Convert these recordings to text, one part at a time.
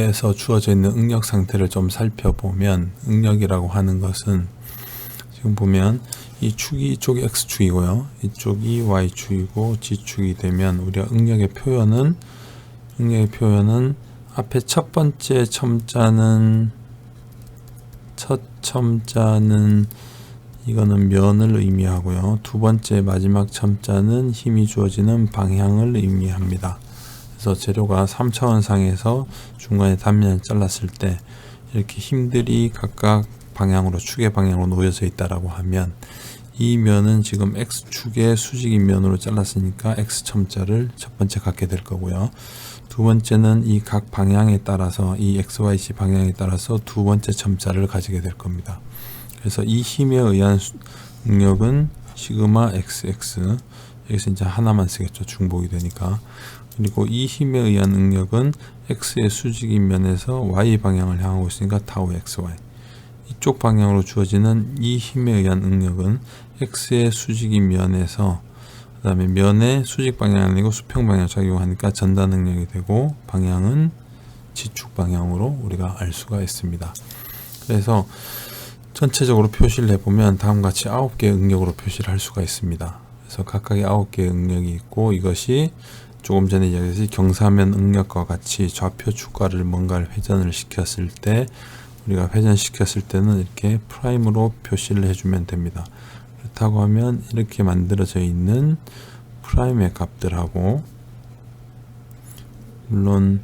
과에서 주어져 있는 응력 상태를 좀 살펴보면, 응력이라고 하는 것은 지금 보면 이 축이 이쪽이 X축이고요, 이쪽이 Y축이고 G축이 되면 우리가 응력의 표현은 앞에 첫 번째 첨자는 이거는 면을 의미하고요, 두 번째 마지막 첨자는 힘이 주어지는 방향을 의미합니다. 그래서 재료가 3차원상에서 중간에 단면을 잘랐을 때 이렇게 힘들이 각각 방향으로, 축의 방향으로 놓여져 있다라고 하면, 이 면은 지금 X축의 수직인 면으로 잘랐으니까 X첨자를 첫 번째 갖게 될 거고요, 두 번째는 이 각 방향에 따라서, 이 XYZ 방향에 따라서 두 번째 첨자를 가지게 될 겁니다. 그래서 이 힘에 의한 응력은 시그마 XX, 여기서 이제 하나만 쓰겠죠, 중복이 되니까. 그리고 이 힘에 의한 응력은 X의 수직인 면에서 Y 방향을 향하고 있으니까 타우 XY. 이쪽 방향으로 주어지는 이 힘에 의한 응력은 X의 수직인 면에서, 그 다음에 면의 수직 방향이 아니고 수평 방향 작용하니까 전단 응력이 되고, 방향은 지축 방향으로 우리가 알 수가 있습니다. 그래서 전체적으로 표시를 해보면 다음과 같이 9개의 응력으로 표시를 할 수가 있습니다. 그래서 각각의 9개의 응력이 있고, 이것이 조금 전에 이야기했듯이 경사면 응력과 같이 좌표 축과를 뭔가를 회전을 시켰을 때, 우리가 회전시켰을 때는 이렇게 프라임으로 표시를 해주면 됩니다. 그렇다고 하면 이렇게 만들어져 있는 프라임의 값들하고, 물론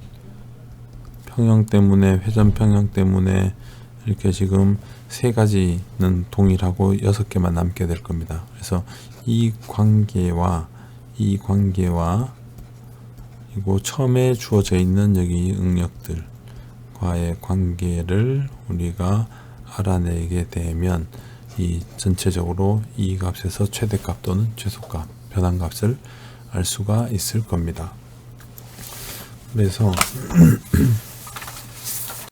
평형 때문에, 회전 평형 때문에 이렇게 지금 세 가지는 동일하고 6개만 남게 될 겁니다. 그래서 이 관계와 그리고 처음에 주어져 있는 여기 응력들과의 관계를 우리가 알아내게 되면, 이 전체적으로 이 값에서 최대값 또는 최소값, 변환값을 알 수가 있을 겁니다. 그래서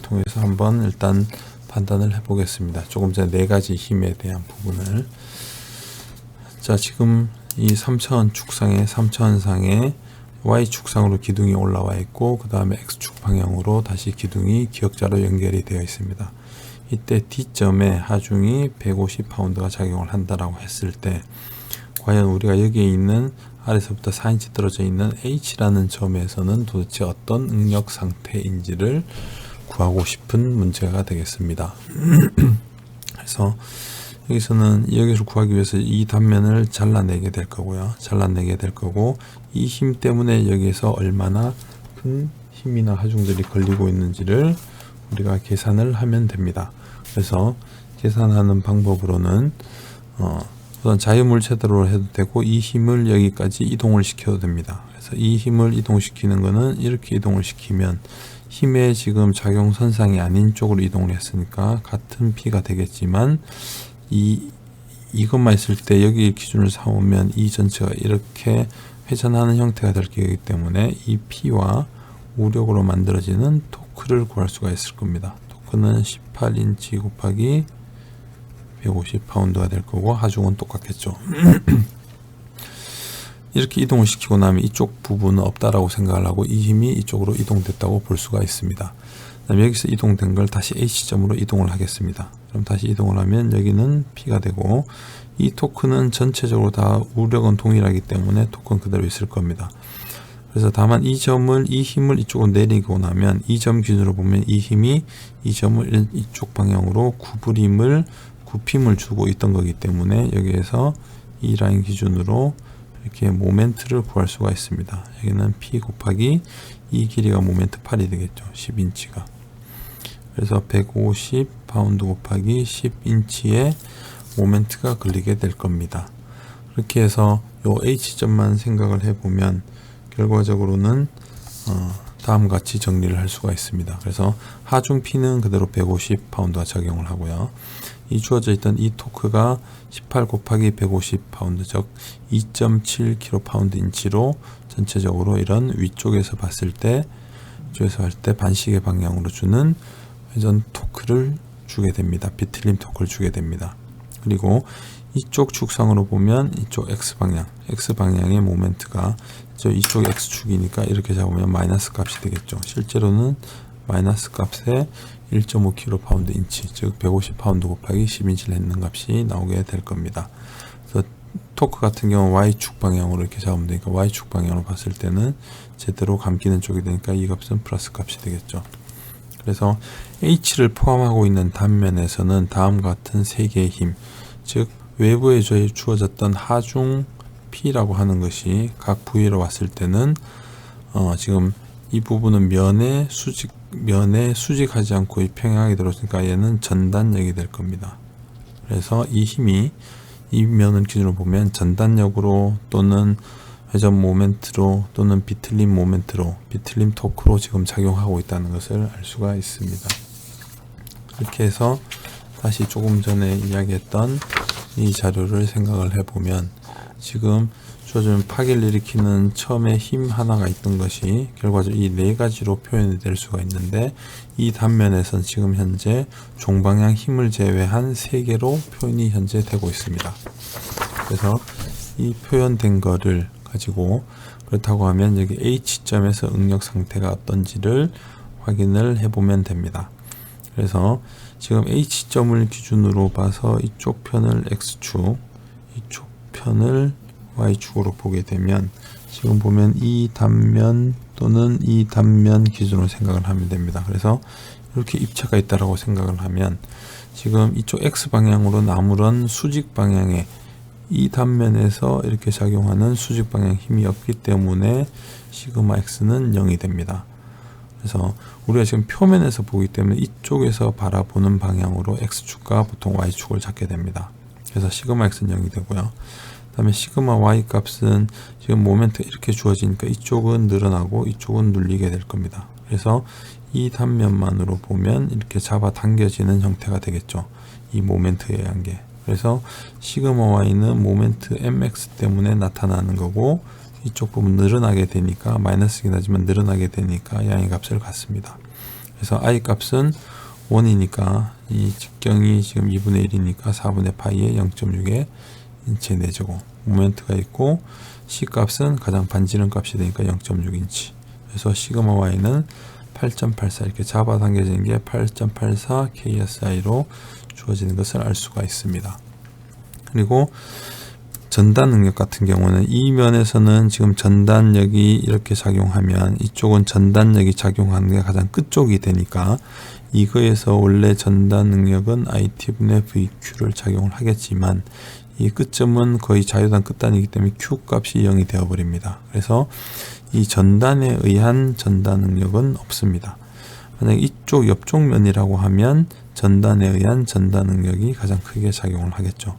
통해서 한번 일단 판단을 해 보겠습니다. 조금 전에 네 가지 힘에 대한 부분을. 자, 지금 이 3차원 축상에, 3차원상에 Y축상으로 기둥이 올라와 있고, 그 다음에 X축 방향으로 다시 기둥이 기역자로 연결이 되어 있습니다. 이때 D점에 하중이 150파운드가 작용을 한다라고 했을 때, 과연 우리가 여기에 있는 아래서부터 4인치 떨어져 있는 H라는 점에서는 도대체 어떤 응력 상태인지를 구하고 싶은 문제가 되겠습니다. 그래서 여기서 구하기 위해서 이 단면을 잘라내게 될 거고요. 이 힘 때문에 여기에서 얼마나 큰 힘이나 하중들이 걸리고 있는지를 우리가 계산을 하면 됩니다. 그래서 계산하는 방법으로는 우선 자유물체대로 해도 되고, 이 힘을 여기까지 이동을 시켜도 됩니다. 그래서 이 힘을 이동시키는 거는 이렇게 이동을 시키면 힘의 지금 작용선상이 아닌 쪽으로 이동을 했으니까 같은 P가 되겠지만, 이것만 있을 때 여기 기준을 삼으면 이 전체가 이렇게 회전하는 형태가 될 거기 때문에 이 P와 우력으로 만들어지는 토크를 구할 수가 있을 겁니다. 토크는 18인치 곱하기 150파운드가 될 거고, 하중은 똑같겠죠. 이렇게 이동을 시키고 나면 이쪽 부분은 없다라고 생각을 하고, 이 힘이 이쪽으로 이동됐다고 볼 수가 있습니다. 그다음에 여기서 이동된 걸 다시 H점으로 이동을 하겠습니다. 그럼 다시 이동을 하면 여기는 P가 되고, 이 토크는 전체적으로 다 우력은 동일하기 때문에 토크는 그대로 있을 겁니다. 그래서 다만 이 힘을 이쪽으로 내리고 나면, 이 점 기준으로 보면 이 힘이 이 점을 이쪽 방향으로 굽힘을 주고 있던 거기 때문에, 여기에서 이 라인 기준으로 이렇게 모멘트를 구할 수가 있습니다. 여기는 P 곱하기 이 길이가 모멘트 8이 되겠죠. 10인치가. 그래서 150파운드 곱하기 10인치의 모멘트가 걸리게 될 겁니다. 그렇게 해서 요 H점만 생각을 해보면 결과적으로는 다음과 같이 정리를 할 수가 있습니다. 그래서 하중 P는 그대로 150파운드가 작용을 하고요. 이 주어져 있던 이 토크가 18 곱하기 150파운드, 즉 2.7kP인치로 전체적으로 이런 위쪽에서 봤을 때, 이쪽에서 할 때 반시계 방향으로 주는 회전 토크를 주게 됩니다. 비틀림 토크를 주게 됩니다. 그리고 이쪽 축상으로 보면 이쪽 X방향의 모멘트가 이쪽 X축이니까 이렇게 잡으면 마이너스 값이 되겠죠. 실제로는 마이너스 값에 1.5kPa 즉 150파운드 곱하기 10인치를 했는 값이 나오게 될 겁니다. 그래서 토크 같은 경우 Y축 방향으로 이렇게 잡으면 되니까 Y축 방향으로 봤을 때는 제대로 감기는 쪽이 되니까 이 값은 플러스 값이 되겠죠. 그래서 H를 포함하고 있는 단면에서는 다음과 같은 세 개의 힘, 즉 외부에 주어졌던 하중 P라고 하는 것이 각 부위로 왔을 때는 지금 이 부분은 면에 수직하지 않고 이 평행하게 들어오니까 얘는 전단력이 될 겁니다. 그래서 이 힘이 이 면을 기준으로 보면 전단력으로 또는 회전 모멘트로 또는 비틀림 모멘트로 비틀림 토크로 지금 작용하고 있다는 것을 알 수가 있습니다. 이렇게 해서 다시 조금 전에 이야기했던 이 자료를 생각을 해보면 지금 주어진 파괴를 일으키는 처음에 힘 하나가 있던 것이 결과적으로 이 네 가지로 표현이 될 수가 있는데 이 단면에선 지금 현재 종방향 힘을 제외한 세 개로 표현이 현재 되고 있습니다. 그래서 이 표현된 거를 가지고 그렇다고 하면 여기 H점에서 응력 상태가 어떤지를 확인을 해보면 됩니다. 그래서 지금 H점을 기준으로 봐서 이쪽 편을 X축, 이쪽 편을 Y축으로 보게 되면 지금 보면 이 단면 또는 이 단면 기준으로 생각을 하면 됩니다. 그래서 이렇게 입체가 있다라고 생각을 하면 지금 이쪽 X방향으로는 아무런 수직 방향에 이 단면에서 이렇게 작용하는 수직 방향 힘이 없기 때문에 시그마 X는 0이 됩니다. 그래서 우리가 지금 표면에서 보기 때문에 이쪽에서 바라보는 방향으로 X축과 보통 Y축을 잡게 됩니다. 그래서 시그마 X는 0이 되고요. 그 다음에 시그마 Y 값은 지금 모멘트가 이렇게 주어지니까 이쪽은 늘어나고 이쪽은 눌리게 될 겁니다. 그래서 이 단면만으로 보면 이렇게 잡아당겨지는 형태가 되겠죠. 이 모멘트에 의한 게. 그래서 시그마 Y는 모멘트 mx 때문에 나타나는 거고 이쪽 부분 늘어나게 되니까 마이너스긴 하지만 늘어나게 되니까 양의 값을 갖습니다. 그래서 I 값은 1이니까 이 직경이 지금 2분의 1이니까 4분의 파이에 0.6의 인치 내제곱 모멘트가 있고 C 값은 가장 반지름 값이 되니까 0.6인치. 그래서 시그마 Y는 8.84 이렇게 잡아당겨지는 게 8.84 KSI로 주어지는 것을 알 수가 있습니다. 그리고 전단 능력 같은 경우는 이 면에서는 지금 전단력이 이렇게 작용하면 이쪽은 전단력이 작용하는 게 가장 끝쪽이 되니까 이거에서 원래 전단 능력은 IT분의 VQ를 작용을 하겠지만 이 끝점은 거의 자유단 끝단이기 때문에 Q 값이 0이 되어버립니다. 그래서 이 전단에 의한 전단 능력은 없습니다. 만약 이쪽 옆쪽 면이라고 하면 전단에 의한 전단 능력이 가장 크게 작용을 하겠죠.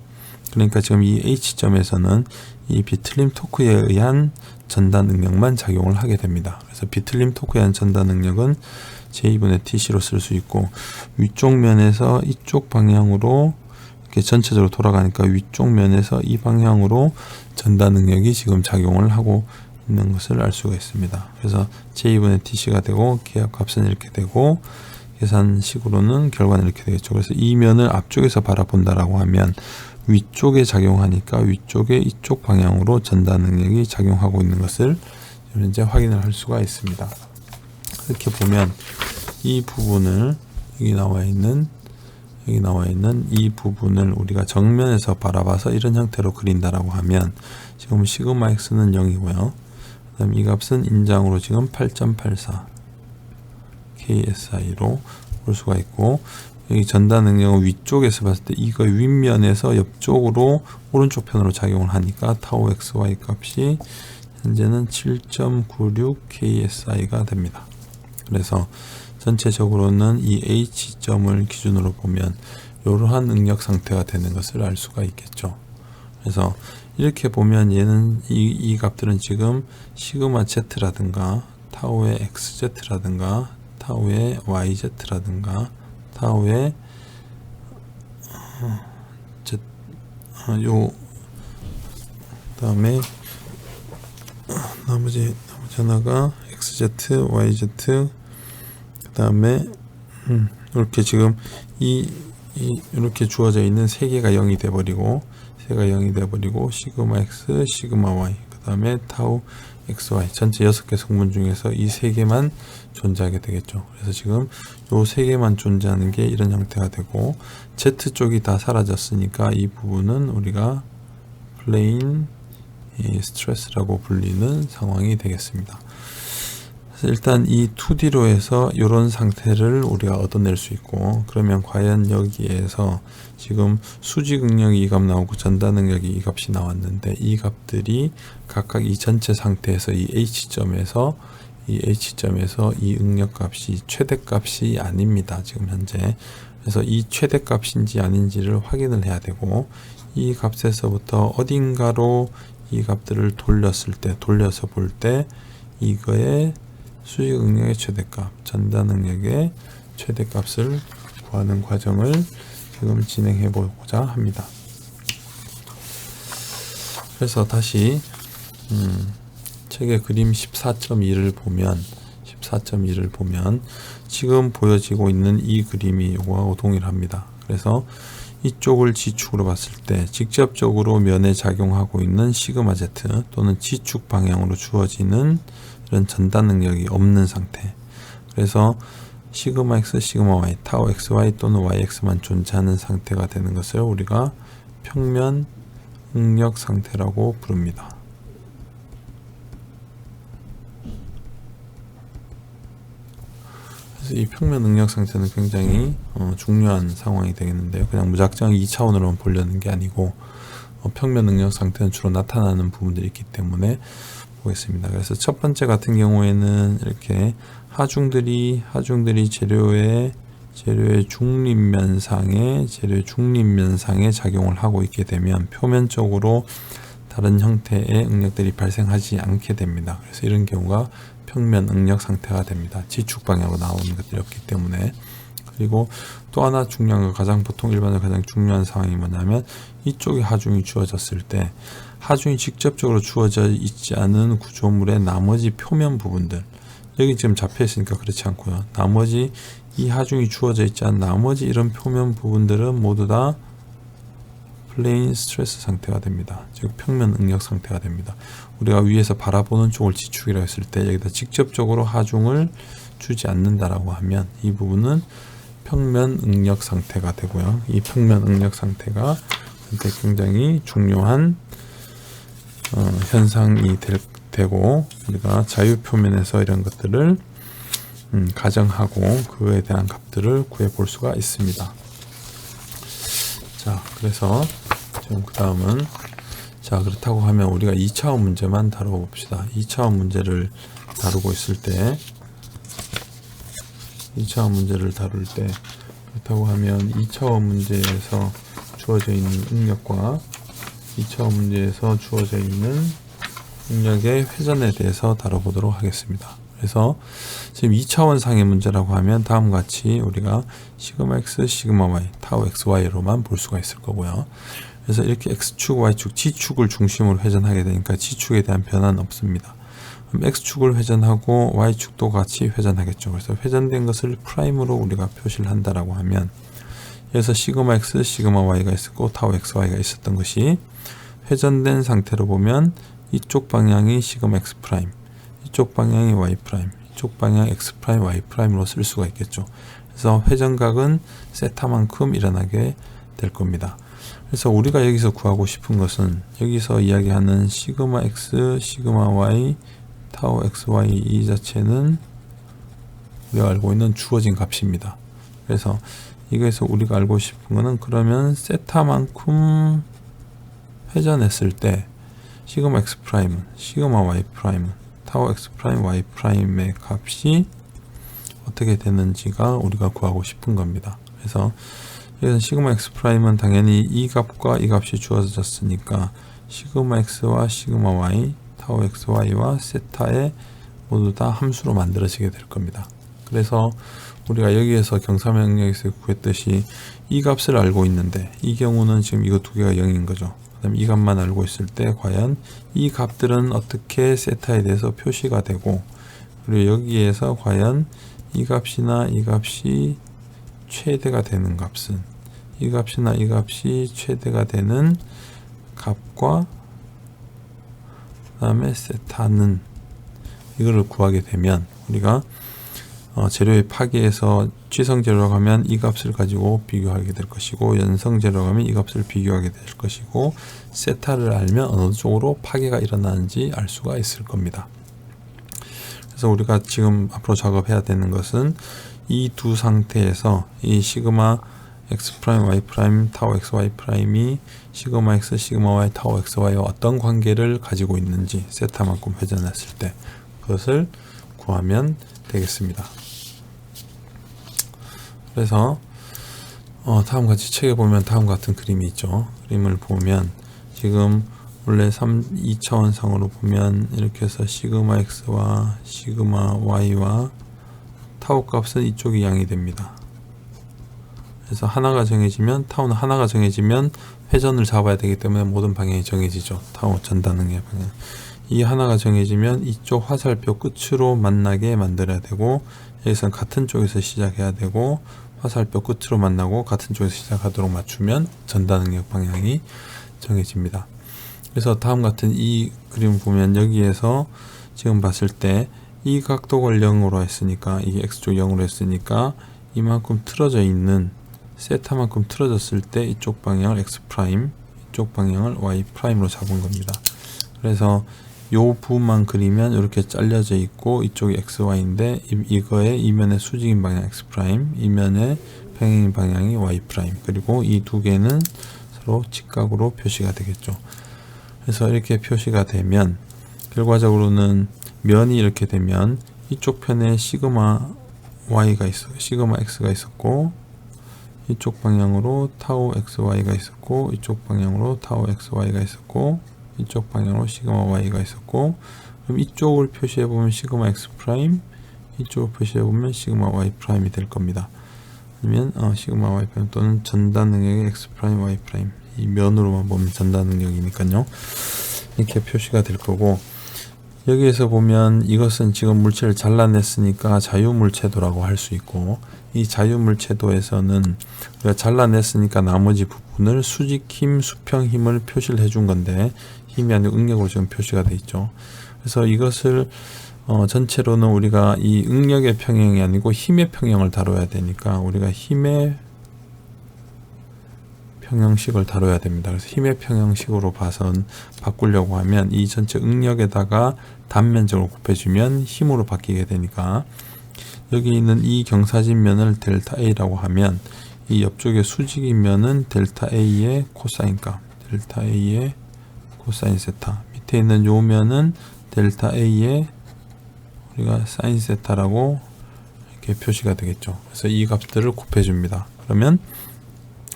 그러니까 지금 이 H점에서는 이 비틀림 토크에 의한 전단 능력만 작용을 하게 됩니다. 그래서 비틀림 토크에 의한 전단 능력은 J2분의 TC로 쓸 수 있고 위쪽 면에서 이쪽 방향으로 이렇게 전체적으로 돌아가니까 위쪽 면에서 이 방향으로 전단 능력이 지금 작용을 하고 있는 것을 알 수가 있습니다. 그래서 J2분의 TC가 되고 기압값은 이렇게 되고 계산식으로는 결과는 이렇게 되겠죠. 그래서 이 면을 앞쪽에서 바라본다라고 하면 위쪽에 작용하니까 위쪽에 이쪽 방향으로 전단 능력이 작용하고 있는 것을 현재 확인을 할 수가 있습니다. 이렇게 보면 이 부분을 여기 나와 있는 이 부분을 우리가 정면에서 바라봐서 이런 형태로 그린다라고 하면 지금 시그마 X는 0이고요. 그 다음 이 값은 인장으로 지금 8.84 KSI로 볼 수가 있고 여기 전단 능력은 위쪽에서 봤을 때 이거 윗면에서 옆쪽으로 오른쪽 편으로 작용을 하니까 타우 XY 값이 현재는 7.96 KSI가 됩니다. 그래서 전체적으로는 이 H점을 기준으로 보면 이러한 능력 상태가 되는 것을 알 수가 있겠죠. 그래서 이렇게 보면 얘는 이 값들은 지금 시그마 Z라든가 타우의 XZ라든가 타우의 YZ라든가 타우의 다음에 나머지 하나가 XZ, YZ 그 다음에 이렇게 지금 이렇게 주어져 있는 세 개가 0이 돼버리고 시그마 X, 시그마 Y 그 다음에 타우 XY 전체 6개 성분 중에서 이 3개만 존재하게 되겠죠. 그래서 지금 요 3개만 존재하는 게 이런 형태가 되고 Z 쪽이 다 사라졌으니까 이 부분은 우리가 플레인 스트레스라고 불리는 상황이 되겠습니다. 그래서 일단 이 2D로 해서 이런 상태를 우리가 얻어낼 수 있고, 그러면 과연 여기에서 지금 수직 응력이 이 값 나오고 전달 능력이 이 값이 나왔는데, 이 값들이 각각 이 전체 상태에서 이 H점에서 이 응력 값이 최대값이 아닙니다. 지금 현재. 그래서 이 최대값인지 아닌지를 확인을 해야 되고, 이 값에서부터 어딘가로 이 값들을 돌려서 볼 때 이거의 수직 응력의 최대값, 전달 능력의 최대값을 구하는 과정을 지금 진행해 보고자 합니다. 그래서 다시 책의 그림 14.2를 보면 지금 보여지고 있는 이 그림이 이거하고 동일합니다. 그래서 이쪽을 G축으로 봤을 때 직접적으로 면에 작용하고 있는 시그마 Z 또는 G축 방향으로 주어지는 이런 전달 능력이 없는 상태. 그래서 시그마 X, 시그마 Y, 타우 XY 또는 YX만 존재하는 상태가 되는 것을 우리가 평면 응력 상태라고 부릅니다. 그래서 이 평면 응력 상태는 굉장히 중요한 상황이 되겠는데요. 그냥 무작정 2차원으로만 보려는 게 아니고 평면 응력 상태는 주로 나타나는 부분들이 있기 때문에 보겠습니다. 그래서 첫 번째 같은 경우에는 이렇게 하중들이 재료의 중립면상에 작용을 하고 있게 되면 표면적으로 다른 형태의 응력들이 발생하지 않게 됩니다. 그래서 이런 경우가 평면 응력 상태가 됩니다. G축 방향으로 나오는 것들이 없기 때문에. 그리고 또 하나 중요한 거, 일반적으로 가장 중요한 상황이 뭐냐면 이쪽에 하중이 주어졌을 때 하중이 직접적으로 주어져 있지 않은 구조물의 나머지 표면 부분들, 여기 지금 잡혀 있으니까 그렇지 않고요. 나머지 이 하중이 주어져 있지 않은 나머지 이런 표면 부분들은 모두 다 플레인 스트레스 상태가 됩니다. 즉 평면 응력 상태가 됩니다. 우리가 위에서 바라보는 쪽을 G축이라고 했을 때 여기다 직접적으로 하중을 주지 않는다라고 하면 이 부분은 평면 응력 상태가 되고요. 이 평면 응력 상태가 굉장히 중요한 현상이 되고, 우리가 자유표면에서 이런 것들을 가정하고 그에 대한 값들을 구해 볼 수가 있습니다. 자, 그래서 지금 그 다음은, 자, 그렇다고 하면 우리가 2차원 문제만 다뤄봅시다. 2차원 문제를 다루고 있을 때, 2차원 문제를 다룰 때, 그렇다고 하면 2차원 문제에서 주어져 있는 응력과 2차원 문제에서 주어져 있는 응력의 회전에 대해서 다뤄보도록 하겠습니다. 그래서 지금 2차원 상의 문제라고 하면 다음과 같이 우리가 시그마 X, 시그마 Y, 타우 XY로만 볼 수가 있을 거고요. 그래서 이렇게 X축, Y축, G축을 중심으로 회전하게 되니까 G축에 대한 변화는 없습니다. 그럼 X축을 회전하고 Y축도 같이 회전하겠죠. 그래서 회전된 것을 프라임으로 우리가 표시를 한다라고 하면, 여기서 시그마 X, 시그마 Y가 있었고 타우 XY가 있었던 것이 회전된 상태로 보면 이쪽 방향이 시그마 X 프라임, 이쪽 방향이 Y 프라임, 이쪽 방향 X 프라임, Y 프라임으로 쓸 수가 있겠죠. 그래서 회전각은 세타만큼 일어나게 될 겁니다. 그래서 우리가 여기서 구하고 싶은 것은 여기서 이야기하는 시그마 X, 시그마 Y, 타우 XY 이 자체는 우리가 알고 있는 주어진 값입니다. 그래서 이거에서 우리가 알고 싶은 거는, 그러면 세타만큼 회전했을 때 시그마 X 프라임은, 시그마 Y 프라임은, 타우 X 프라임, Y 프라임의 값이 어떻게 되는지가 우리가 구하고 싶은 겁니다. 그래서 여기서 시그마 X 프라임은 당연히 이 값과 이 값이 주어졌으니까 시그마 X와 시그마 Y, 타우 XY와 세타의 모두 다 함수로 만들어지게 될 겁니다. 그래서 우리가 여기에서 경사명령에서 구했듯이 이 값을 알고 있는데, 이 경우는 지금 이거 두 개가 0인 거죠. 그 다음 이 값만 알고 있을 때 과연 이 값들은 어떻게 세타에 대해서 표시가 되고, 그리고 여기에서 과연 이 값이나 이 값이 최대가 되는 값은, 이 값이나 이 값이 최대가 되는 값과 그 다음에 세타는 이거를 구하게 되면 우리가 재료의 파기에서 취성재료라고 하면 이 값을 가지고 비교하게 될 것이고, 연성재료라고 하면 이 값을 비교하게 될 것이고, 세타를 알면 어느 쪽으로 파괴가 일어나는지 알 수가 있을 겁니다. 그래서 우리가 지금 앞으로 작업해야 되는 것은 이 두 상태에서 이 시그마 x 프라임 y 프라임 타우 x y 프라임이 시그마 x 시그마 y 타우 x y와 어떤 관계를 가지고 있는지 세타만큼 회전했을 때 그것을 구하면 되겠습니다. 그래서 다음같이 책에 보면 다음 같은 그림이 있죠. 그림을 보면 지금 원래 2차원상으로 보면 이렇게 해서 시그마 x와 시그마 y와 타우 값은 이쪽이 양이 됩니다. 그래서 하나가 정해지면, 타우는 하나가 정해지면 회전을 잡아야 되기 때문에 모든 방향이 정해지죠. 타우 전단능의 방향. 이 하나가 정해지면 이쪽 화살표 끝으로 만나게 만들어야 되고, 여기서는 같은 쪽에서 시작해야 되고, 화살표 끝으로 만나고 같은 쪽에서 시작하도록 맞추면 전단능력 방향이 정해집니다. 그래서 다음 같은 이 그림을 보면 여기에서 지금 봤을 때 이 각도를 0으로 했으니까, 이게 x쪽 0으로 했으니까 이만큼 틀어져 있는 세타만큼 틀어졌을 때 이쪽 방향을 x 프라임, 이쪽 방향을 y 프라임으로 잡은 겁니다. 그래서 요 부분만 그리면 이렇게 잘려져 있고 이쪽이 xy인데 이거의 이면의 수직인 방향 x 프라임, 이면의 평행인 방향이 y 프라임, 그리고 이 두 개는 서로 직각으로 표시가 되겠죠. 그래서 이렇게 표시가 되면 결과적으로는 면이 이렇게 되면 이쪽 편에 시그마 y가 있어, 시그마 x가 있었고, 이쪽 방향으로 타우 xy가 있었고, 이쪽 방향으로 타우 xy가 있었고, 이쪽 방향으로 시그마 y가 있었고, 그럼 이쪽을 표시해 보면 시그마 x 프라임, 이쪽을 표시해 보면 시그마 y 프라임이 될 겁니다. 그러면 시그마 y 프라임 또는 전단 능력의 x 프라임 y 프라임, 이 면으로만 보면 전단 능력이니까요. 이렇게 표시가 될 거고, 여기에서 보면 이것은 지금 물체를 잘라냈으니까 자유물체도라고 할 수 있고, 이 자유물체도에서는 우리가 잘라냈으니까 나머지 부분을 수직힘, 수평힘을 표시를 해준 건데, 힘이 아니고 응력으로 지금 표시가 돼 있죠. 그래서 이것을 전체로는 우리가 이 응력의 평형이 아니고 힘의 평형을 다뤄야 되니까 우리가 힘의 평형식을 다뤄야 됩니다. 그래서 힘의 평형식으로 봐선 바꾸려고 하면 이 전체 응력에다가 단면적으로 곱해주면 힘으로 바뀌게 되니까, 여기 있는 이 경사진 면을 델타 A라고 하면 이 옆쪽의 수직인 면은 델타 A의 코사인 값, 델타 A의 코사인 세타, 밑에 있는 요 면은 델타 A의 우리가 사인 세타라고 이렇게 표시가 되겠죠. 그래서 이 값들을 곱해줍니다. 그러면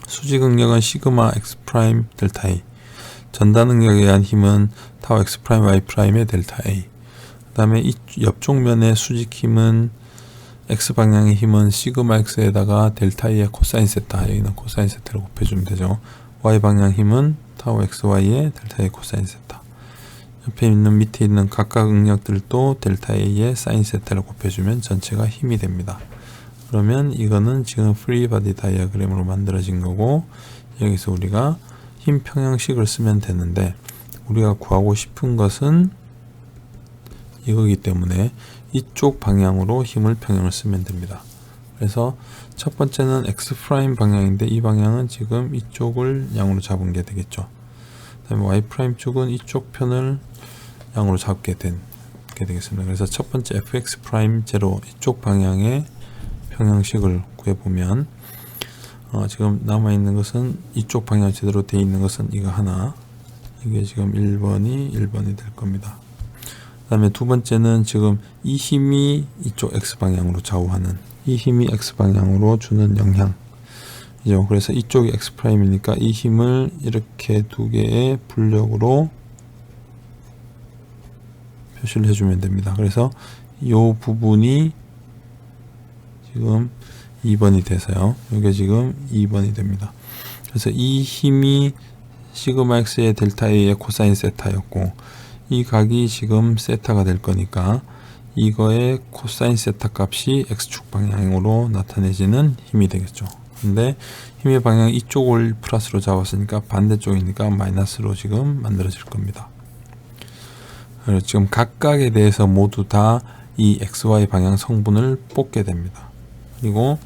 수직 응력은 시그마 x 프라임 델타 A, 전단 응력에 의한 힘은 타우 x 프라임 y 프라임의 델타 A, 그 다음에 이 옆쪽 면의 수직 힘은 x 방향의 힘은 시그마 x에다가 델타 A의 코사인 세타, 여기는 코사인 세타를 곱해주면 되죠. y 방향 힘은 타우 xy의 델타 A 코사인 세타, 옆에 있는 밑에 있는 각각 응력들도 델타 A의 사인 세타를 곱해주면 전체가 힘이 됩니다. 그러면 이거는 지금 프리바디 다이어그램으로 만들어진 거고, 여기서 우리가 힘 평형식을 쓰면 되는데, 우리가 구하고 싶은 것은 이거기 때문에 이쪽 방향으로 힘을 평형을 쓰면 됩니다. 그래서 첫 번째는 x 프라임 방향인데 이 방향은 지금 이쪽을 양으로 잡은 게 되겠죠. 그 다음에 y 프라임 쪽은 이쪽 편을 양으로 잡게 되겠습니다. 그래서 첫 번째 fx 프라임 제로 이쪽 방향의 평형식을 구해보면 지금 남아있는 것은 이쪽 방향 제대로 되어 있는 것은 이거 하나, 이게 지금 1번이 될 겁니다. 그 다음에 두 번째는 지금 이 힘이 이쪽 x방향으로 좌우하는, 이 힘이 x방향으로 주는 영향이죠. 그래서 이쪽이 x'이니까 이 힘을 이렇게 두 개의 불력으로 표시를 해주면 됩니다. 그래서 이 부분이 지금 2번이 돼서요. 이게 지금 2번이 됩니다. 그래서 이 힘이 시그마 x의 델타 A의 코사인 세타였고, 이 각이 지금 세타가 될 거니까 이거의 코사인 세타 값이 x축 방향으로 나타내지는 힘이 되겠죠. 근데 힘의 방향 이쪽을 플러스로 잡았으니까 반대쪽이니까 마이너스로 지금 만들어질 겁니다. 지금 각각에 대해서 모두 다 이 xy 방향 성분을 뽑게 됩니다. 그리고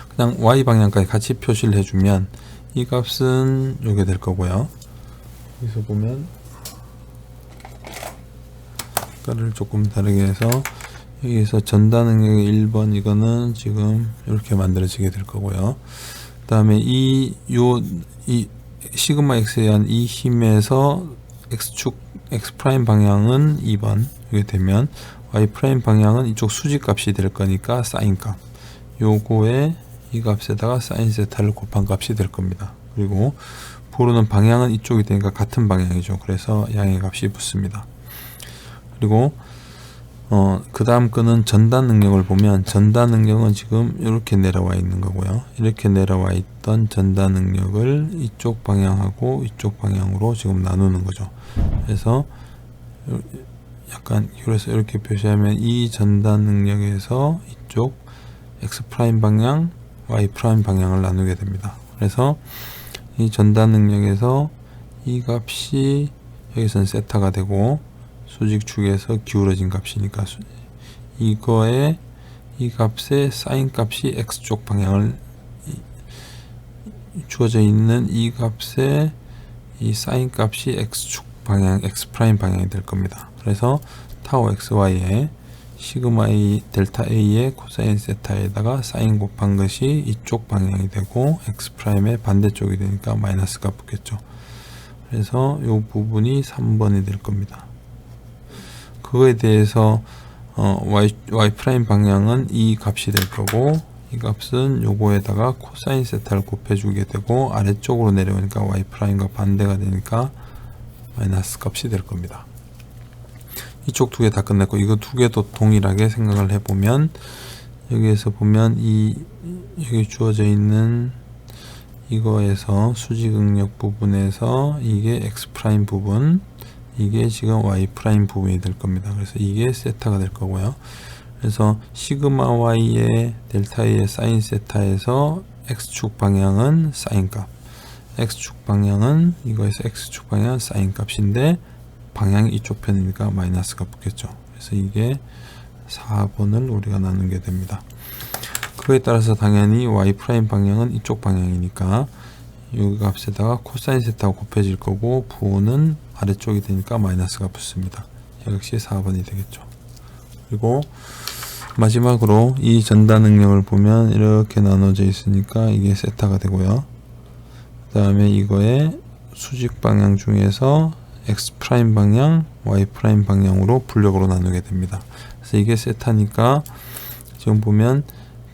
그냥 y 방향까지 같이 표시를 해주면 이 값은 요게 될 거고요. 여기서 보면 아까를 조금 다르게 해서 여기서 전단 능력의 1번 이거는 지금 이렇게 만들어지게 될 거고요. 그 다음에 이 시그마 x에 의한 이 힘에서 x축 x 프라임 방향은 2번 이게 되면 y 프라임 방향은 이쪽 수직 값이 될 거니까 사인 값, 요거에 이 값에다가 사인 세타를 곱한 값이 될 겁니다. 그리고 부르는 방향은 이쪽이 되니까 같은 방향이죠. 그래서 양의 값이 붙습니다. 그리고 그 다음 거는 전단 능력을 보면 전단 능력은 지금 이렇게 내려와 있는 거고요. 이렇게 내려와 있던 전단 능력을 이쪽 방향하고 이쪽 방향으로 지금 나누는 거죠. 그래서 약간 그래서 이렇게 표시하면 이 전단 능력에서 이쪽 x 프라임 방향, y 프라임 방향을 나누게 됩니다. 그래서 이 전단 능력에서 이 값이 여기서는 세타가 되고 수직축에서 기울어진 값이니까 이거에 이 값의 사인 값이 x쪽 방향을 주어져 있는 이 값의 이 사인 값이 x축 방향, x 프라임 방향이 될 겁니다. 그래서 타우 xy에 시그마 a 델타 a의 코사인 세타에다가 사인 곱한 것이 이쪽 방향이 되고 x 프라임의 반대쪽이 되니까 마이너스가 붙겠죠. 그래서 이 부분이 3번이 될 겁니다. 그거에 대해서 y 프라임 방향은 이 값이 될 거고 이 값은 요거에다가 코사인 세타를 곱해주게 되고 아래쪽으로 내려오니까 y 프라임과 반대가 되니까 마이너스 값이 될 겁니다. 이쪽 두 개 다 끝냈고 이거 두 개도 동일하게 생각을 해보면 여기에서 보면 여기 주어져 있는 이거에서 수직응력 부분에서 이게 x 프라임 부분, 이게 지금 y 프라임 부분이 될 겁니다. 그래서 이게 세타가 될 거고요. 그래서 시그마 y의 델타 a의 사인 세타에서 x축 방향은 사인 값, x축 방향은 이거에서 x축 방향은 사인 값인데 방향이 이쪽 편이니까 마이너스가 붙겠죠. 그래서 이게 4번을 우리가 나누게 됩니다. 그거에 따라서 당연히 y 프라임 방향은 이쪽 방향이니까 이 값에다가 코사인 세타가 곱해질 거고 부호는 아래쪽이 되니까 마이너스가 붙습니다. 역시 4번이 되겠죠. 그리고 마지막으로 이 전단 능력을 보면 이렇게 나눠져 있으니까 이게 세타가 되고요. 그 다음에 이거의 수직 방향 중에서 x 프라임 방향, y 프라임 방향으로 분력으로 나누게 됩니다. 그래서 이게 세타니까 지금 보면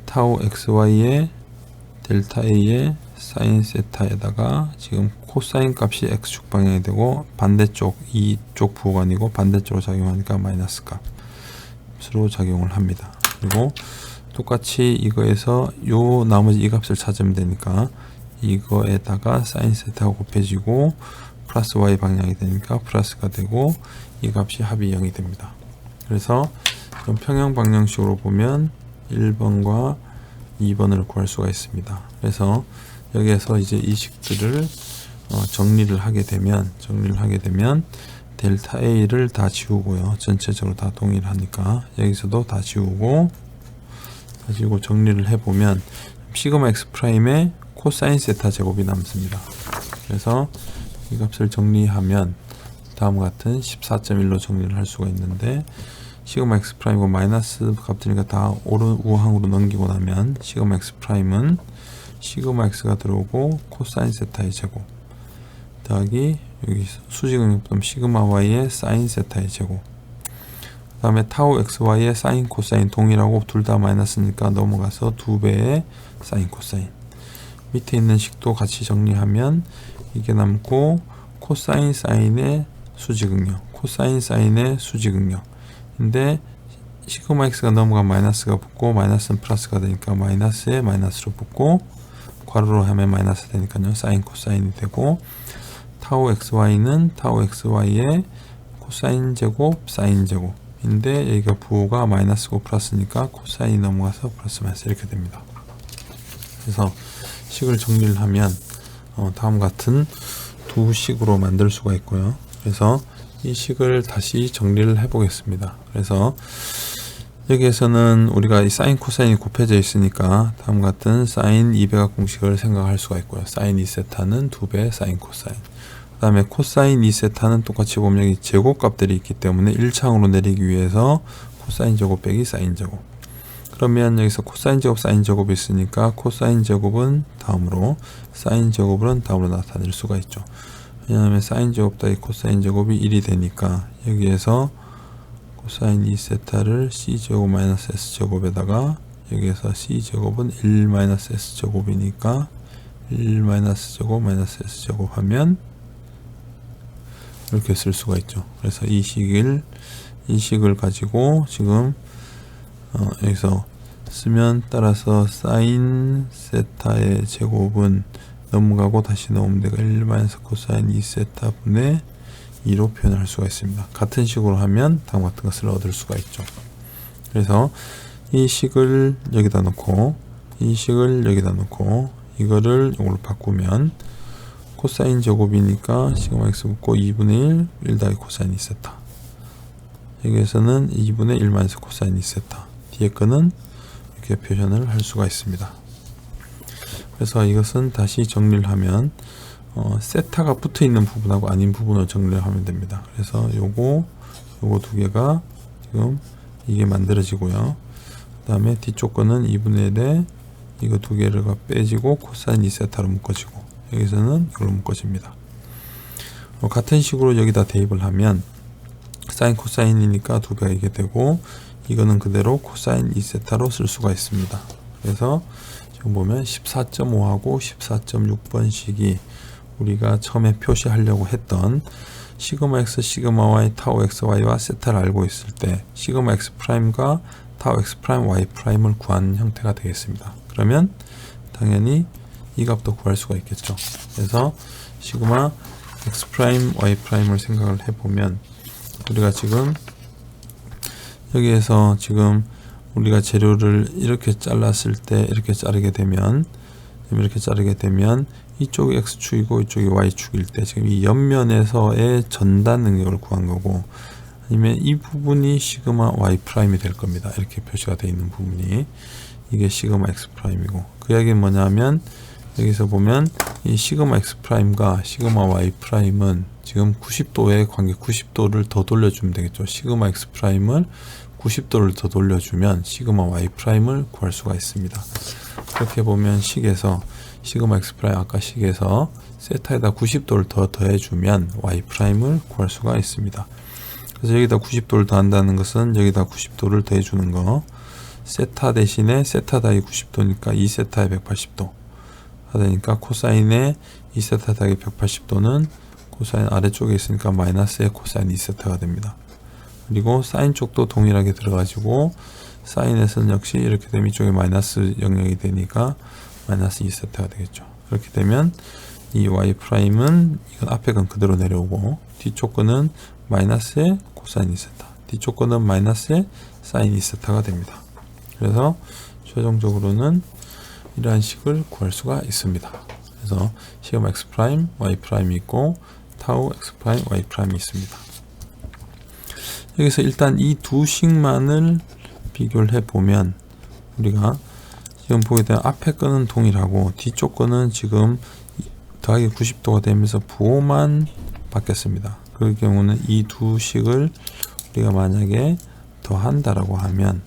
타우 xy의 델타 a의 사인 세타에다가 지금 코사인 값이 x축 방향이 되고 반대쪽 이쪽 부호가 아니고 반대쪽으로 작용하니까 마이너스 값으로 작용을 합니다. 그리고 똑같이 이거에서 요 나머지 이 값을 찾으면 되니까 이거에다가 사인 세타가 곱해지고 플러스 y 방향이 되니까 플러스가 되고 이 값이 합이 0이 됩니다. 그래서 평형 방정식으로 보면 1번과 2번을 구할 수가 있습니다. 그래서 여기에서 이제 이 식들을 정리를 하게 되면 델타 a를 다 지우고요. 전체적으로 다 동일하니까 여기서도 다 지우고 정리를 해보면 시그마 x 프라임의 코사인 세타 제곱이 남습니다. 그래서 이 값을 정리하면 다음과 같은 14.1로 정리를 할 수가 있는데 시그마 x 프라임과 마이너스 값들이니까 다 우항으로 넘기고 나면 시그마 x 프라임은 시그마 x가 들어오고 코사인 세타의 제곱 더하기 여기 수직응력분 시그마 y의 사인 세타의 제곱 그 다음에 타우 xy의 사인 코사인 동일하고 둘 다 마이너스니까 넘어가서 2배의 사인 코사인 밑에 있는 식도 같이 정리하면 이게 남고 코사인 사인의 수직응력 코사인 사인의 수직응력 근데 시그마 x가 넘어가 마이너스가 붙고 마이너스는 플러스가 되니까 마이너스에 마이너스로 붙고 괄호로 하면 마이너스 되니까요 사인 코사인이 되고 타우 xy는 타우 xy의 코사인 제곱 사인 제곱인데 여기가 부호가 마이너스고 플러스니까 코사인이 넘어가서 플러스 마이너스 이렇게 됩니다. 그래서 식을 정리를 하면 다음 같은 두 식으로 만들 수가 있고요. 그래서 이 식을 다시 정리를 해 보겠습니다. 그래서 여기에서는 우리가 이 사인 코사인이 곱해져 있으니까 다음과 같은 사인 2배각 공식을 생각할 수가 있고요. 사인 2세타는 2배 사인 코사인. 그 다음에 코사인 2세타는 똑같이 보면 여기 제곱값들이 있기 때문에 1차항으로 내리기 위해서 코사인 제곱 빼기 사인 제곱. 그러면 여기서 코사인 제곱 사인 제곱이 있으니까 코사인 제곱은 다음으로, 사인 제곱은 다음으로 나타낼 수가 있죠. 왜냐하면 사인 제곱 더하기 코사인 제곱이 1이 되니까 여기에서 코사인 2세타를 c제곱 마이너스 s제곱에다가 여기에서 c제곱은 1 마이너스 s제곱이니까 1 마이너스 제곱 마이너스 s제곱 하면 이렇게 쓸 수가 있죠. 그래서 이 식을 가지고 지금 여기서 쓰면, 따라서 사인 세타의 제곱은 넘어가고 다시 넣으면 내가 1 마이너스 코사인 2세타 분의 2로 표현할 수가 있습니다. 같은 식으로 하면 다음 같은 것을 얻을 수가 있죠. 그래서 이 식을 여기다 놓고 이 식을 여기다 놓고 이거를 이걸로 바꾸면 코사인 제곱이니까 시그마 x 붙고 2분의 1 더하기 코사인 2세타, 여기에서는 2분의 1 마이너스 코사인 2세타, 뒤에 거는 이렇게 표현을 할 수가 있습니다. 그래서 이것은 다시 정리를 하면 세타가 붙어 있는 부분하고 아닌 부분을 정리를 하면 됩니다. 그래서 요거 두 개가 지금 이게 만들어지고요. 그 다음에 뒤쪽 거는 2분의 1에 이거 두 개를 빼지고 코사인 2세타로 묶어지고, 여기서는 이걸로 묶어집니다. 같은 식으로 여기다 대입을 하면 사인 코사인이니까 두 배가 이게 되고, 이거는 그대로 코사인 2세타로 쓸 수가 있습니다. 그래서 지금 보면 14.5하고 14.6번 식이 우리가 처음에 표시하려고 했던 시그마 x, 시그마 y, 타우 x, y와 세타를 알고 있을 때 시그마 x 프라임과 타우 x 프라임, y 프라임을 구하는 형태가 되겠습니다. 그러면 당연히 이 값도 구할 수가 있겠죠. 그래서 시그마 x 프라임, y 프라임을 생각을 해보면, 우리가 지금 여기에서 지금 우리가 재료를 이렇게 잘랐을 때 이렇게 자르게 되면 이쪽이 x축이고 이쪽이 y축일 때 지금 이 옆면에서의 전단 능력을 구한 거고, 아니면 이 부분이 시그마 y 프라임이 될 겁니다. 이렇게 표시가 되어 있는 부분이 이게 시그마 x 프라임이고, 그 이야기는 뭐냐면 여기서 보면 이 시그마 x 프라임과 시그마 y 프라임은 지금 90도의 관계, 90도를 더 돌려주면 되겠죠. 시그마 x 프라임을 90도를 더 돌려주면 시그마 y 프라임을 구할 수가 있습니다. 그렇게 보면 식에서 시그마 x 프라임, 아까 식에서 세타에다 90도를 더 더해주면 y 프라임을 구할 수가 있습니다. 그래서 여기다 90도를 더한다는 것은 여기다 90도를 더해주는 거, 세타 대신에 세타 더하기 90도니까 2세타에 180도 하다니까 코사인에 2세타 더하기 180도는 코사인 아래쪽에 있으니까 마이너스의 코사인 2세타가 됩니다. 그리고 사인 쪽도 동일하게 들어가지고 사인에서는 역시 이렇게 되면 이쪽에 마이너스 영역이 되니까 마이너스 2세타가 되겠죠. 그렇게 되면 이 y 프라임은 이건 앞에 건 그대로 내려오고, 뒤쪽 거는 마이너스의 코사인 2세타, 뒤쪽 거는 마이너스의 사인 2세타가 됩니다. 그래서 최종적으로는 이러한 식을 구할 수가 있습니다. 그래서 시그마 x 프라임, y 프라임이 있고 타우 x 프라임, y 프라임이 있습니다. 여기서 일단 이 두 식만을 비교를 해보면 우리가 지금 보게 되면 앞에 거는 동일하고 뒤쪽 거는 지금 더하기 90도가 되면서 부호만 바뀌었습니다. 그럴 경우는 이 두 식을 우리가 만약에 더한다라고 하면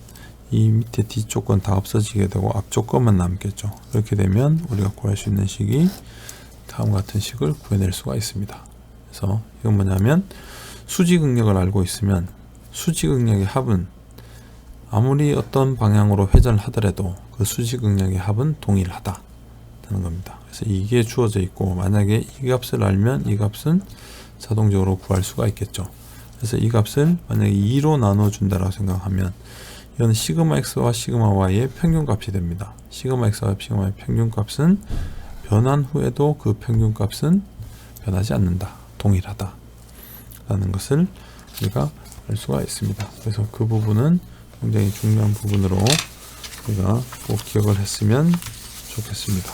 이 밑에 뒤쪽 건 다 없어지게 되고 앞쪽 것만 남겠죠. 그렇게 되면 우리가 구할 수 있는 식이 다음과 같은 식을 구해낼 수가 있습니다. 그래서 이건 뭐냐면 수직응력을 알고 있으면 수직응력의 합은 아무리 어떤 방향으로 회전을 하더라도 그 수직응력의 합은 동일하다는 겁니다. 그래서 이게 주어져 있고, 만약에 이 값을 알면 이 값은 자동적으로 구할 수가 있겠죠. 그래서 이 값을 만약에 2로 나눠준다라고 생각하면 이건 시그마 x와 시그마 y의 평균값이 됩니다. 시그마 x와 시그마 y의 평균값은 변한 후에도 그 평균값은 변하지 않는다, 동일하다 라는 것을 우리가 알 수가 있습니다. 그래서 그 부분은 굉장히 중요한 부분으로 우리가 꼭 기억을 했으면 좋겠습니다.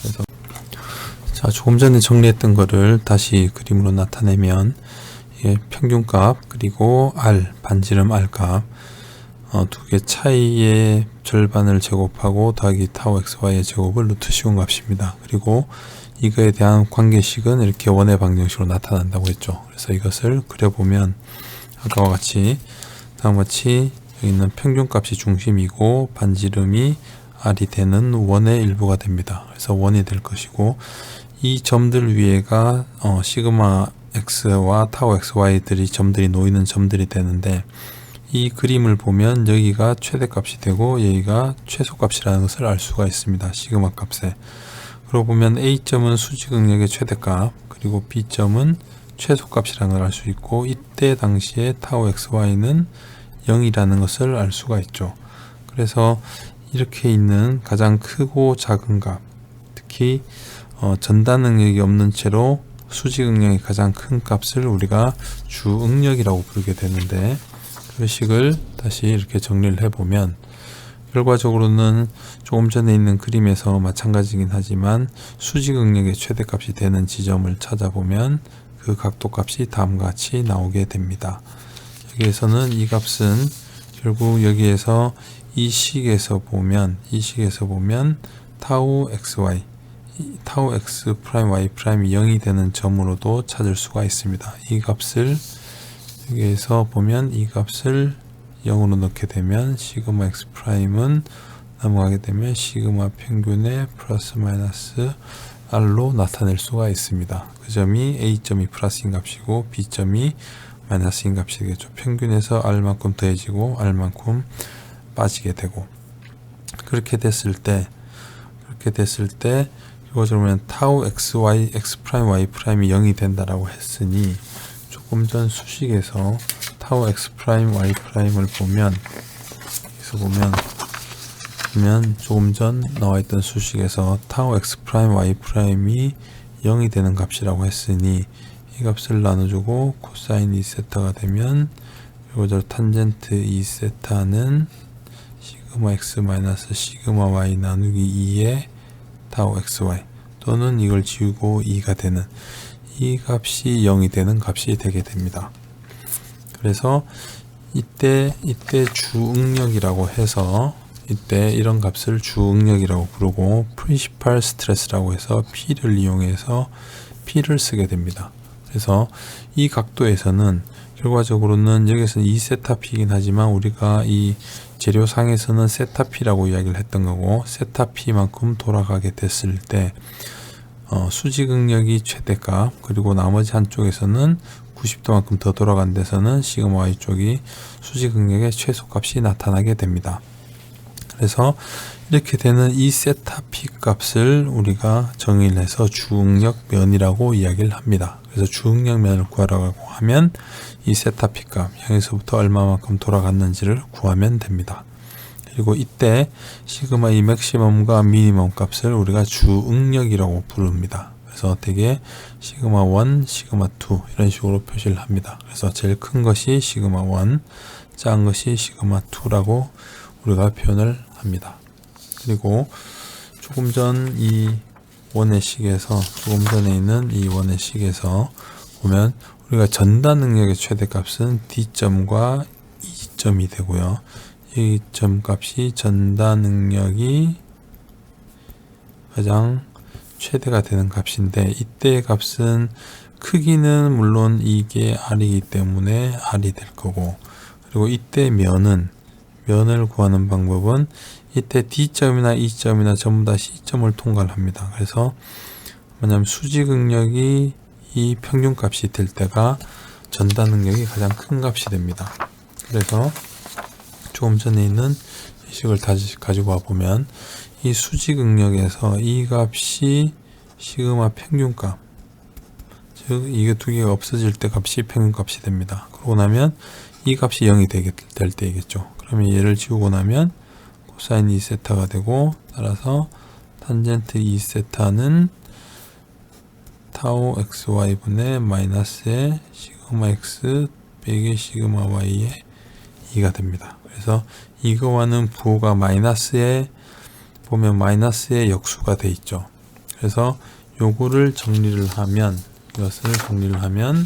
그래서 자, 조금 전에 정리했던 거를 다시 그림으로 나타내면 이게 평균값 그리고 R 반지름 R값 두 개 차이의 절반을 제곱하고 더하기 타우 xy의 제곱을 루트 씌운 값입니다. 그리고 이거에 대한 관계식은 이렇게 원의 방정식으로 나타난다고 했죠. 그래서 이것을 그려보면 아까와 같이 다음과 같이 여기 있는 평균값이 중심이고 반지름이 R이 되는 원의 일부가 됩니다. 그래서 원이 될 것이고 이 점들 위에가 시그마 x와 타우 xy들이 점들이 놓이는 점들이 되는데 이 그림을 보면 여기가 최대값이 되고 여기가 최소값이라는 것을 알 수가 있습니다. 시그마 값에. 그러고 보면 A점은 수직응력의 최대값 그리고 B점은 최소값이라는 걸 알 수 있고 이때 당시에 타우 xy는 0이라는 것을 알 수가 있죠. 그래서 이렇게 있는 가장 크고 작은 값 특히 전단 응력이 없는 채로 수직 응력이 가장 큰 값을 우리가 주 응력이라고 부르게 되는데 그 식을 다시 이렇게 정리를 해보면 결과적으로는 조금 전에 있는 그림에서 마찬가지긴 하지만 수직 응력의 최대값이 되는 지점을 찾아보면 그 각도값이 다음과 같이 나오게 됩니다. 여기에서는 이 값은 결국 여기에서 이 식에서 보면 타우 xy 타우 x 프라임 y 프라임이 0이 되는 점으로도 찾을 수가 있습니다. 이 값을 여기에서 보면 이 값을 0으로 넣게 되면 시그마 x 프라임은 넘어가게 되면 시그마 평균의 플러스 마이너스 r로 나타낼 수가 있습니다. 그 점이 a점이 플러스인 값이고 b점이 마이너스인 값이 되겠죠. 평균에서 r만큼 더해지고 r만큼 빠지게 되고 그렇게 됐을 때 결과적으로 타우 xy x 프라임 y 프라임이 0이 된다라고 했으니 조금 전 수식에서 타우 x 프라임 y 프라임을 보면 조금 전 나와 있던 수식에서 타우 x 프라임 y 프라임이 0이 되는 값이라고 했으니 이 값을 나눠주고 코사인 2세타가 되면 그리고 저 탄젠트 2세타는 시그마 x 마이너스 시그마 y 나누기 2의 타우 xy 또는 이걸 지우고 2가 되는 이 값이 0이 되는 값이 되게 됩니다. 그래서 이때 주응력이라고 해서 이때 이런 값을 주응력이라고 부르고 프린시팔 스트레스라고 해서 P를 이용해서 P를 쓰게 됩니다. 그래서 이 각도에서는 결과적으로는 여기서는 2세타 P이긴 하지만 우리가 이 재료상에서는 세타 P라고 이야기를 했던 거고 세타 P만큼 돌아가게 됐을 때 수직응력이 최대값 그리고 나머지 한쪽에서는 90도만큼 더 돌아간 데서는 시그마 y 쪽이 수직응력의 최소값이 나타나게 됩니다. 그래서 이렇게 되는 이 세타 P 값을 우리가 정의를 해서 주응력 면이라고 이야기를 합니다. 그래서 주응력 면을 구하라고 하면 이 세타 P 값 0에서부터 얼마만큼 돌아갔는지를 구하면 됩니다. 그리고 이때 시그마 이 맥시멈과 미니멈 값을 우리가 주응력이라고 부릅니다. 그래서 어떻게 시그마 1, 시그마 2 이런 식으로 표시를 합니다. 그래서 제일 큰 것이 시그마 1, 작은 것이 시그마 2라고 우리가 표현을 합니다. 그리고 조금 전 이 원의 식에서 조금 전에 있는 이 원의 식에서 보면 우리가 전단 능력의 최대값은 D점과 E점이 되고요. 이 점값이 전단 능력이 가장 최대가 되는 값인데 이때의 값은 크기는 물론 이게 R이기 때문에 R이 될 거고 그리고 이때 면을 구하는 방법은 이때 D점이나 E점이나 전부 다 C점을 통과를 합니다. 그래서 뭐냐면 수직응력이 이 평균값이 될 때가 전단 능력이 가장 큰 값이 됩니다. 그래서 조금 전에 있는 이 식을 다시 가지고 와 보면 이 수직응력에서 이 값이 시그마 평균값 즉 이게 두 개가 없어질 때 값이 평균값이 됩니다. 그러고 나면 이 값이 0이 될 때이겠죠. 그러면 얘를 지우고 나면 코사인 2세타가 되고 따라서 탄젠트 2세타는 타우 xy분의 마이너스의 시그마 x 빼기 시그마 y의 2가 됩니다. 그래서 이거와는 부호가 마이너스에 보면 마이너스의 역수가 돼 있죠. 그래서 요거를 정리를 하면 이것을 정리를 하면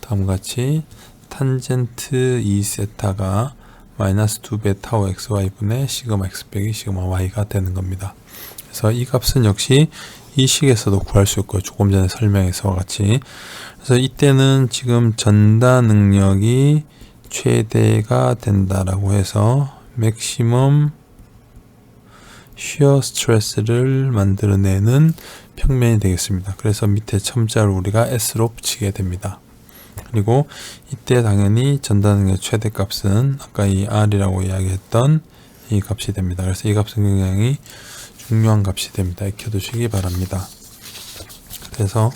다음과 같이 탄젠트 2세타가 마이너스 2배 타워 xy분의 시그마 x 빼기 시그마 y가 되는 겁니다. 그래서 이 값은 역시 이 식에서도 구할 수 있고요. 조금 전에 설명해서와 같이. 그래서 이때는 지금 전다 능력이 최대가 된다라고 해서 맥시멈 shear 스트레스를 만들어내는 평면이 되겠습니다. 그래서 밑에 첨자를 우리가 S로 붙이게 됩니다. 그리고 이때 당연히 전다 능력 최대값은 아까 이 R이라고 이야기했던 이 값이 됩니다. 그래서 이 값은 굉장히 중요한 값이 됩니다. 익혀두시기 바랍니다. 그래서